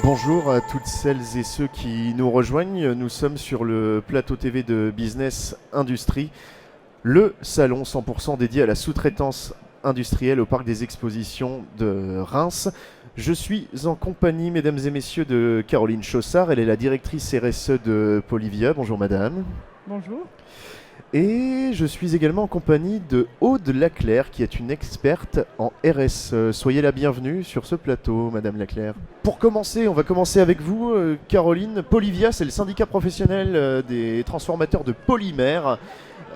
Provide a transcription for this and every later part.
Bonjour à toutes celles et ceux qui nous rejoignent. Nous sommes sur le plateau TV de Business Industrie, le salon 100% dédié à la sous-traitance industrielle au parc des expositions de Reims. Je suis en compagnie, mesdames et messieurs, de Caroline Chaussard. Elle est la directrice RSE de Polivia. Bonjour madame. Bonjour. Et je suis également en compagnie de Aude Laclaire, qui est une experte en RSE. Soyez la bienvenue sur ce plateau, Madame Laclaire. Pour commencer, on va commencer avec vous, Caroline. Polivia, c'est le syndicat professionnel des transformateurs de polymères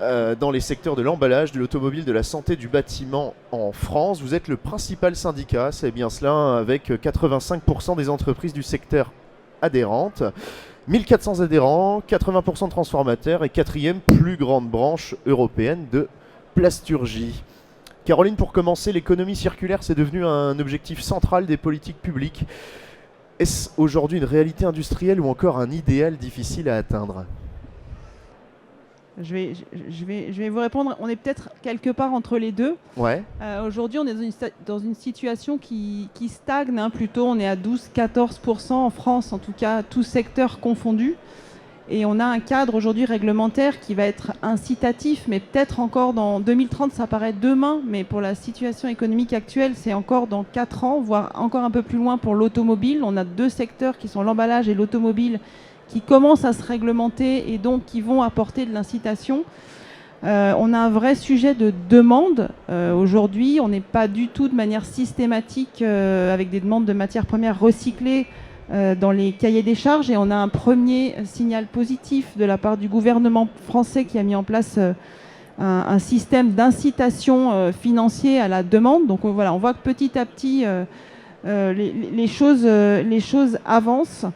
dans les secteurs de l'emballage, de l'automobile, de la santé, du bâtiment en France. Vous êtes le principal syndicat, c'est bien cela, avec 85% des entreprises du secteur adhérentes. 1400 adhérents, 80% de transformateurs et quatrième plus grande branche européenne de plasturgie. Caroline, pour commencer, l'économie circulaire, c'est devenu un objectif central des politiques publiques. Est-ce aujourd'hui une réalité industrielle ou encore un idéal difficile à atteindre ? Je vais vous répondre. On est peut-être quelque part entre les deux. Ouais. Aujourd'hui, on est dans une situation qui stagne plutôt. On est à 12-14% en France, en tout cas, tous secteurs confondus. Et on a un cadre aujourd'hui réglementaire qui va être incitatif, mais peut-être encore dans 2030, ça paraît demain. Mais pour la situation économique actuelle, c'est encore dans 4 ans, voire encore un peu plus loin pour l'automobile. On a 2 secteurs qui sont l'emballage et l'automobile, qui commencent à se réglementer et donc qui vont apporter de l'incitation. On a un vrai sujet de demande. Aujourd'hui, on n'est pas du tout de manière systématique avec des demandes de matières premières recyclées dans les cahiers des charges. Et on a un premier signal positif de la part du gouvernement français qui a mis en place un système d'incitation financier à la demande. Donc voilà, on voit que petit à petit, les choses avancent.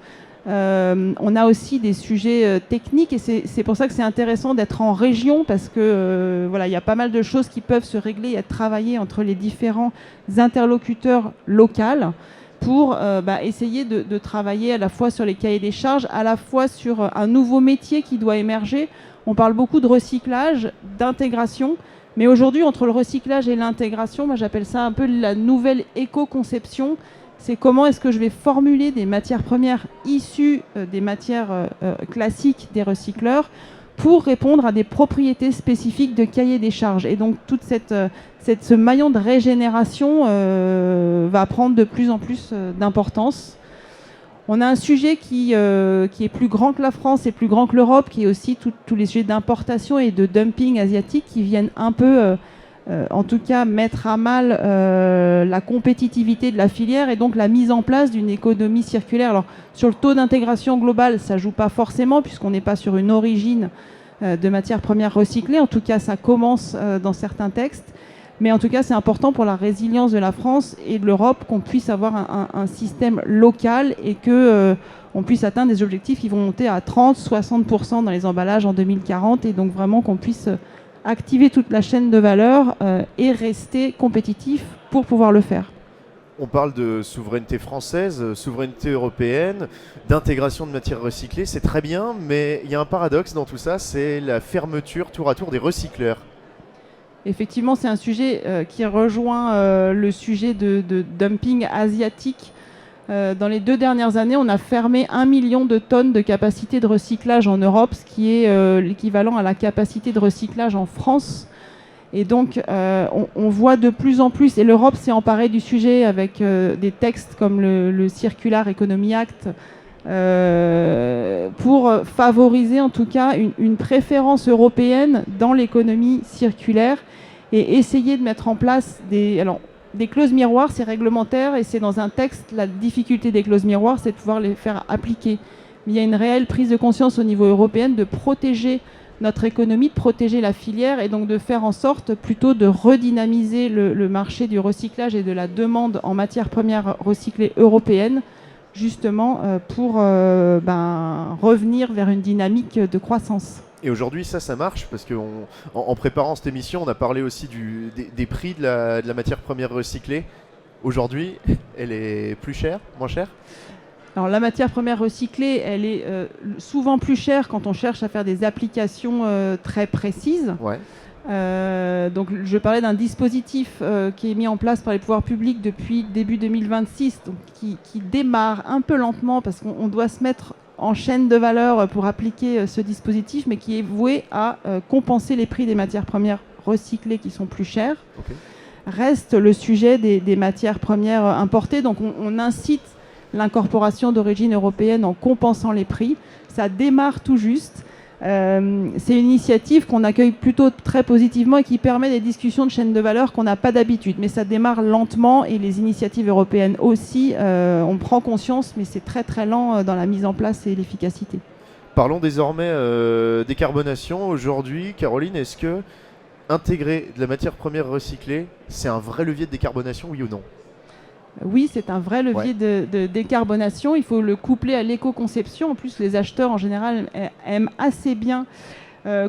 On a aussi des sujets techniques et c'est pour ça que c'est intéressant d'être en région parce que voilà, il y a pas mal de choses qui peuvent se régler et être travaillées entre les différents interlocuteurs locaux pour essayer de travailler à la fois sur les cahiers des charges, à la fois sur un nouveau métier qui doit émerger. On parle beaucoup de recyclage, d'intégration, mais aujourd'hui, entre le recyclage et l'intégration, moi j'appelle ça un peu la nouvelle éco-conception. C'est comment est-ce que je vais formuler des matières premières issues des matières classiques des recycleurs pour répondre à des propriétés spécifiques de cahier des charges. Et donc, tout ce maillon de régénération va prendre de plus en plus d'importance. On a un sujet qui est plus grand que la France et plus grand que l'Europe, qui est aussi tous les sujets d'importation et de dumping asiatique qui viennent un peu... en tout cas mettre à mal la compétitivité de la filière et donc la mise en place d'une économie circulaire. Alors sur le taux d'intégration global, ça ne joue pas forcément puisqu'on n'est pas sur une origine de matières premières recyclées. En tout cas, ça commence dans certains textes. Mais en tout cas, c'est important pour la résilience de la France et de l'Europe qu'on puisse avoir un système local et qu'on puisse atteindre des objectifs qui vont monter à 30-60% dans les emballages en 2040 et donc vraiment qu'on puisse... activer toute la chaîne de valeur et rester compétitif pour pouvoir le faire. On parle de souveraineté française, souveraineté européenne, d'intégration de matières recyclées, c'est très bien, mais il y a un paradoxe dans tout ça, c'est la fermeture tour à tour des recycleurs. Effectivement, c'est un sujet qui rejoint le sujet de dumping asiatique. Dans les 2 dernières années, on a fermé 1 million de tonnes de capacité de recyclage en Europe, ce qui est l'équivalent à la capacité de recyclage en France. Et donc, on voit de plus en plus, et l'Europe s'est emparée du sujet avec des textes comme le Circular Economy Act, pour favoriser en tout cas une préférence européenne dans l'économie circulaire et essayer de mettre en place des clauses miroirs, c'est réglementaire et c'est dans un texte. La difficulté des clauses miroirs, c'est de pouvoir les faire appliquer. Mais il y a une réelle prise de conscience au niveau européen de protéger notre économie, de protéger la filière et donc de faire en sorte plutôt de redynamiser le marché du recyclage et de la demande en matières premières recyclées européennes, justement pour revenir vers une dynamique de croissance. Et aujourd'hui, ça marche parce qu'en préparant cette émission, on a parlé aussi des prix de la matière première recyclée. Aujourd'hui, elle est plus chère, moins chère ? Alors la matière première recyclée, elle est souvent plus chère quand on cherche à faire des applications très précises. Ouais. Donc, je parlais d'un dispositif qui est mis en place par les pouvoirs publics depuis début 2026, donc qui démarre un peu lentement parce qu'on doit se mettre en chaîne de valeur pour appliquer ce dispositif, mais qui est voué à compenser les prix des matières premières recyclées qui sont plus chères. Okay. Reste le sujet des matières premières importées. Donc on incite l'incorporation d'origine européenne en compensant les prix. Ça démarre tout juste. C'est une initiative qu'on accueille plutôt très positivement et qui permet des discussions de chaîne de valeur qu'on n'a pas d'habitude. Mais ça démarre lentement et les initiatives européennes aussi. On prend conscience, mais c'est très très lent dans la mise en place et l'efficacité. Parlons désormais décarbonation. Aujourd'hui, Caroline, est-ce que intégrer de la matière première recyclée, c'est un vrai levier de décarbonation, oui ou non ? Oui, c'est un vrai levier de décarbonation. Il faut le coupler à l'éco-conception. En plus, les acheteurs, en général, aiment assez bien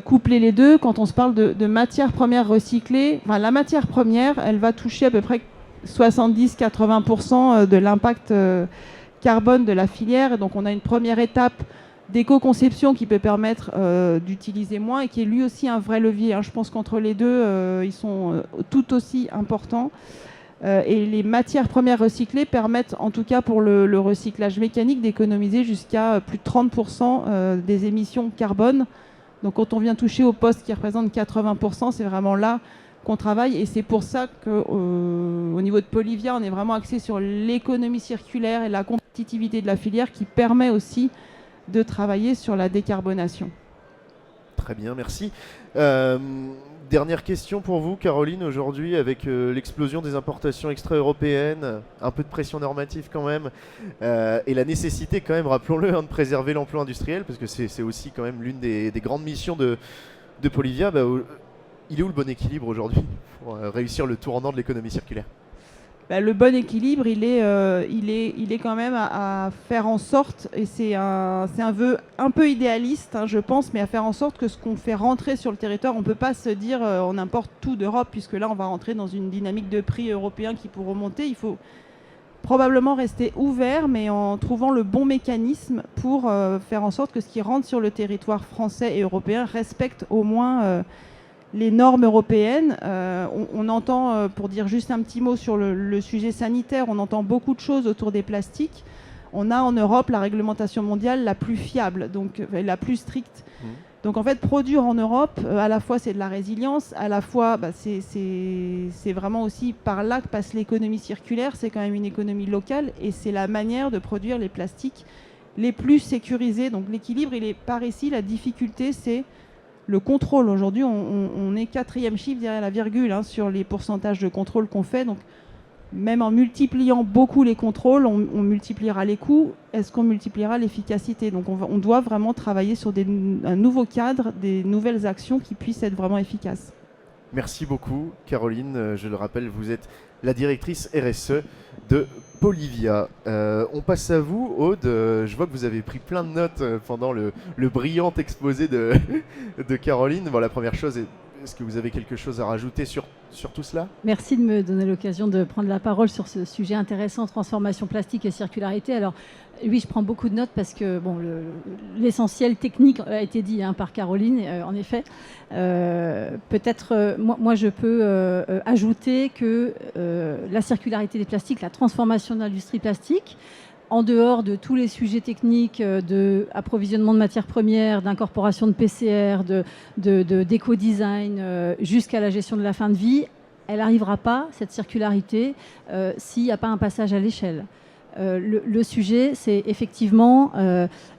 coupler les deux. Quand on se parle de matière première recyclée, la matière première, elle va toucher à peu près 70-80% de l'impact carbone de la filière. Et donc, on a une première étape d'éco-conception qui peut permettre d'utiliser moins et qui est lui aussi un vrai levier. Je pense qu'entre les deux, ils sont tout aussi importants. Et les matières premières recyclées permettent, en tout cas pour le recyclage mécanique, d'économiser jusqu'à plus de 30% des émissions carbone. Donc quand on vient toucher au poste qui représente 80%, c'est vraiment là qu'on travaille. Et c'est pour ça qu'au niveau de Polyvia, on est vraiment axé sur l'économie circulaire et la compétitivité de la filière qui permet aussi de travailler sur la décarbonation. Très bien, merci. Dernière question pour vous, Caroline, aujourd'hui, avec l'explosion des importations extra-européennes, un peu de pression normative quand même, et la nécessité quand même, rappelons-le, de préserver l'emploi industriel, parce que c'est aussi quand même l'une des grandes missions de Polyvia. Il est où le bon équilibre aujourd'hui pour réussir le tournant de l'économie circulaire ? Le bon équilibre, il est quand même à faire en sorte, et c'est un vœu un peu idéaliste, je pense, mais à faire en sorte que ce qu'on fait rentrer sur le territoire, on ne peut pas se dire on importe tout d'Europe, puisque là on va rentrer dans une dynamique de prix européens qui pourront monter. Il faut probablement rester ouvert, mais en trouvant le bon mécanisme pour faire en sorte que ce qui rentre sur le territoire français et européen respecte au moins les normes européennes. On entend, pour dire juste un petit mot sur le sujet sanitaire, on entend beaucoup de choses autour des plastiques. On a en Europe la réglementation mondiale la plus fiable, donc la plus stricte. Donc en fait, produire en Europe, à la fois c'est de la résilience, à la fois c'est vraiment aussi par là que passe l'économie circulaire, c'est quand même une économie locale et c'est la manière de produire les plastiques les plus sécurisés. Donc l'équilibre, il est par ici, la difficulté c'est le contrôle. Aujourd'hui, on est 4e chiffre derrière la virgule sur les pourcentages de contrôle qu'on fait. Donc, même en multipliant beaucoup les contrôles, on multipliera les coûts. Est-ce qu'on multipliera l'efficacité ? Donc, on doit vraiment travailler sur un nouveau cadre, des nouvelles actions qui puissent être vraiment efficaces. Merci beaucoup, Caroline. Je le rappelle, vous êtes la directrice RSE de Polyvia. On passe à vous, Aude. Je vois que vous avez pris plein de notes pendant le brillant exposé de Caroline. La première chose, est-ce que vous avez quelque chose à rajouter sur tout cela ? Merci de me donner l'occasion de prendre la parole sur ce sujet intéressant, transformation plastique et circularité. Alors, oui, je prends beaucoup de notes parce que l'essentiel technique a été dit par Caroline, en effet. Peut-être, moi, je peux ajouter que la circularité des plastiques, la transformation de l'industrie plastique, en dehors de tous les sujets techniques d'approvisionnement de matières premières, d'incorporation de PCR, d'éco-design, jusqu'à la gestion de la fin de vie, elle n'arrivera pas, cette circularité, s'il n'y a pas un passage à l'échelle. Le sujet, c'est effectivement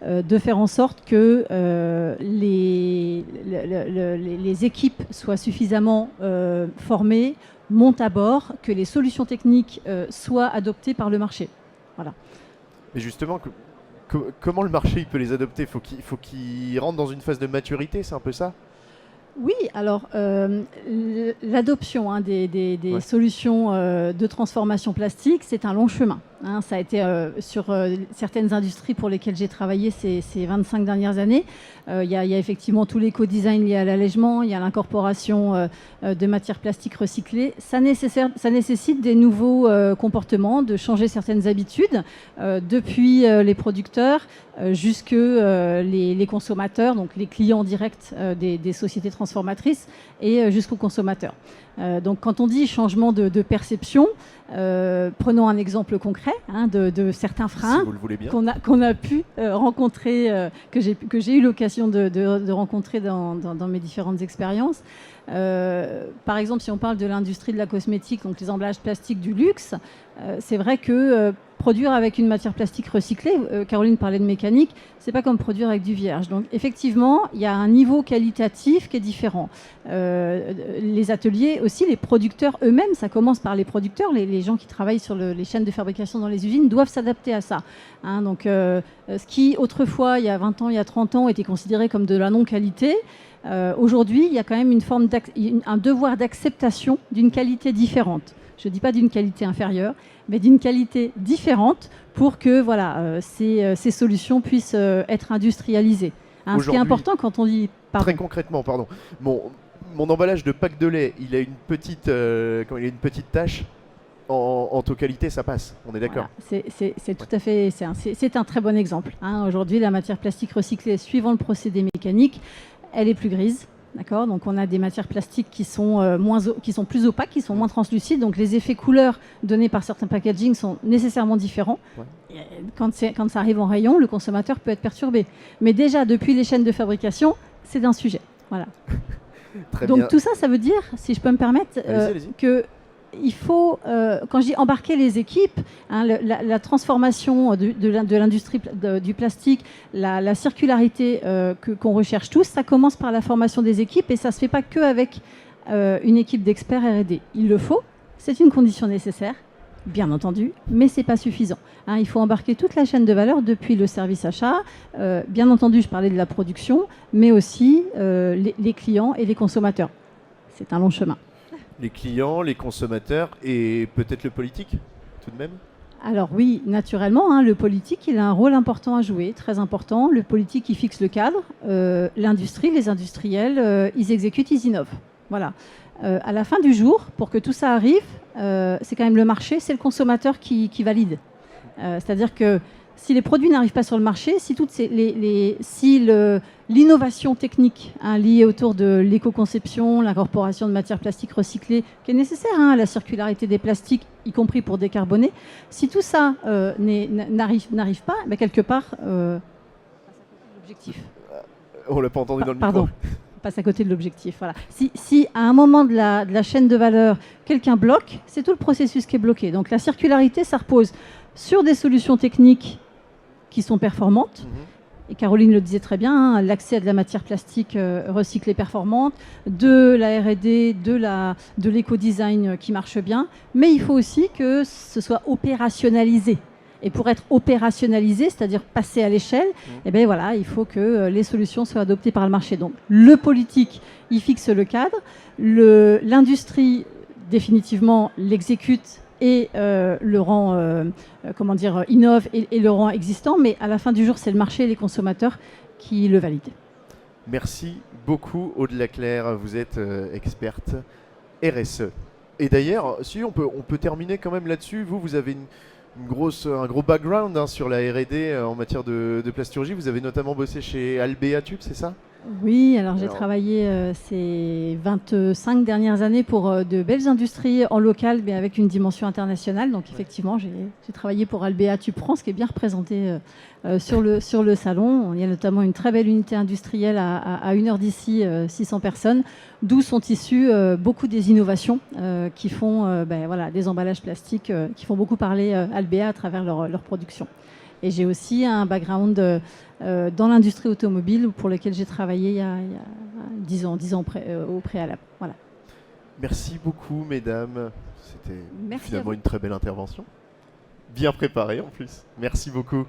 de faire en sorte que les équipes soient suffisamment formées, montent à bord, que les solutions techniques soient adoptées par le marché. Voilà. Mais justement, comment le marché il peut les adopter ? Faut qu'il rentre dans une phase de maturité, c'est un peu ça ? Oui, alors l'adoption des solutions de transformation plastique, c'est un long chemin. Hein, ça a été sur certaines industries pour lesquelles j'ai travaillé ces 25 dernières années. Il y a effectivement tout l'éco-design lié à l'allègement, il y a l'incorporation de matières plastiques recyclées. Ça nécessite des nouveaux comportements, de changer certaines habitudes, depuis les producteurs jusque les consommateurs, donc les clients directs des sociétés transformatrices, et jusqu'aux consommateurs. Donc quand on dit changement de perception, prenons un exemple concret de certains freins si vous le voulez bien. qu'on a pu rencontrer, que j'ai eu l'occasion de rencontrer dans mes différentes expériences. Par exemple, si on parle de l'industrie de la cosmétique, donc les emballages plastiques du luxe, c'est vrai que produire avec une matière plastique recyclée, Caroline parlait de mécanique, c'est pas comme produire avec du vierge. Donc effectivement, il y a un niveau qualitatif qui est différent. Les ateliers aussi, les producteurs eux-mêmes, ça commence par les producteurs, les gens qui travaillent sur les chaînes de fabrication dans les usines doivent s'adapter à ça. Donc ce qui autrefois, il y a 20 ans, il y a 30 ans, était considéré comme de la non-qualité, aujourd'hui, il y a quand même un devoir d'acceptation d'une qualité différente. Je ne dis pas d'une qualité inférieure, mais d'une qualité différente pour que ces solutions puissent être industrialisées. Ce qui est important quand on dit... Très concrètement, pardon. Mon emballage de pack de lait, il a une petite tache. En taux qualité, ça passe. On est d'accord. Voilà. C'est tout à fait... C'est un très bon exemple. Aujourd'hui, la matière plastique recyclée, suivant le procédé mécanique, elle est plus grise. D'accord, donc on a des matières plastiques qui sont plus opaques, qui sont moins translucides. Donc les effets couleurs donnés par certains packaging sont nécessairement différents. Ouais. Quand ça arrive en rayon, le consommateur peut être perturbé. Mais déjà, depuis les chaînes de fabrication, c'est un sujet. Voilà. Très donc bien. Tout ça, ça veut dire, si je peux me permettre, allez-y. que il faut, quand je dis embarquer les équipes, la transformation de l'industrie du plastique, la circularité qu'on recherche tous, ça commence par la formation des équipes et ça ne se fait pas qu'avec une équipe d'experts R&D. Il le faut, c'est une condition nécessaire, bien entendu, mais ce n'est pas suffisant. Il faut embarquer toute la chaîne de valeur depuis le service achat. Bien entendu, je parlais de la production, mais aussi les clients et les consommateurs. C'est un long chemin. Les clients, les consommateurs et peut-être le politique, tout de même. Alors oui, naturellement, le politique, il a un rôle important à jouer, très important. Le politique, il fixe le cadre. L'industrie, les industriels, ils exécutent, ils innovent. Voilà. À la fin du jour, pour que tout ça arrive, c'est quand même le marché, c'est le consommateur qui valide. C'est-à-dire que si les produits n'arrivent pas sur le marché, si l'innovation technique liée autour de l'éco-conception, l'incorporation de matières plastiques recyclées, qui est nécessaire à la circularité des plastiques, y compris pour décarboner, si tout ça n'arrive pas, quelque part, l'objectif. On l'a pas entendu dans le micro. Pardon. Passe à côté de l'objectif. Voilà. Si à un moment de la chaîne de valeur, quelqu'un bloque, c'est tout le processus qui est bloqué. Donc la circularité, ça repose sur des solutions techniques qui sont performantes. Et Caroline le disait très bien, l'accès à de la matière plastique recyclée performante, de la R&D, de l'éco-design qui marche bien. Mais il faut aussi que ce soit opérationnalisé. Et pour être opérationnalisé, c'est-à-dire passer à l'échelle, il faut que les solutions soient adoptées par le marché. Donc le politique, il fixe le cadre, l'industrie définitivement l'exécute et le rend, innove et le rend existant. Mais à la fin du jour, c'est le marché et les consommateurs qui le valident. Merci beaucoup, Aude Laclair. Vous êtes experte RSE. Et d'ailleurs, si on peut terminer quand même là-dessus. Vous avez un gros background sur la R&D en matière de plasturgie. Vous avez notamment bossé chez Albéa Tube, c'est ça ? Oui, alors j'ai travaillé ces 25 dernières années pour de belles industries en local, mais avec une dimension internationale. Donc effectivement, j'ai travaillé pour Albéa Tube France, qui est bien représentée sur le salon. Il y a notamment une très belle unité industrielle à 1 heure d'ici, 600 personnes, d'où sont issues beaucoup des innovations qui font des emballages plastiques qui font beaucoup parler Albéa à travers leur production. Et j'ai aussi un background dans l'industrie automobile pour lequel j'ai travaillé il y a 10 ans au préalable. Voilà. Merci beaucoup, mesdames. C'était finalement une très belle intervention. Bien préparée en plus. Merci beaucoup.